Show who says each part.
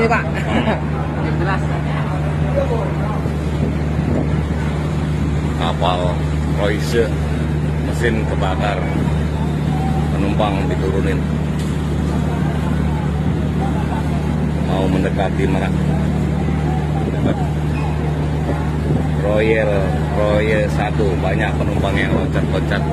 Speaker 1: ini Pak.
Speaker 2: Yang jelas.
Speaker 3: Kapal Royce mesin kebakar, penumpang diturunin, mau mendekati Merak. Royal 1 banyak penumpang yang loncat-loncat.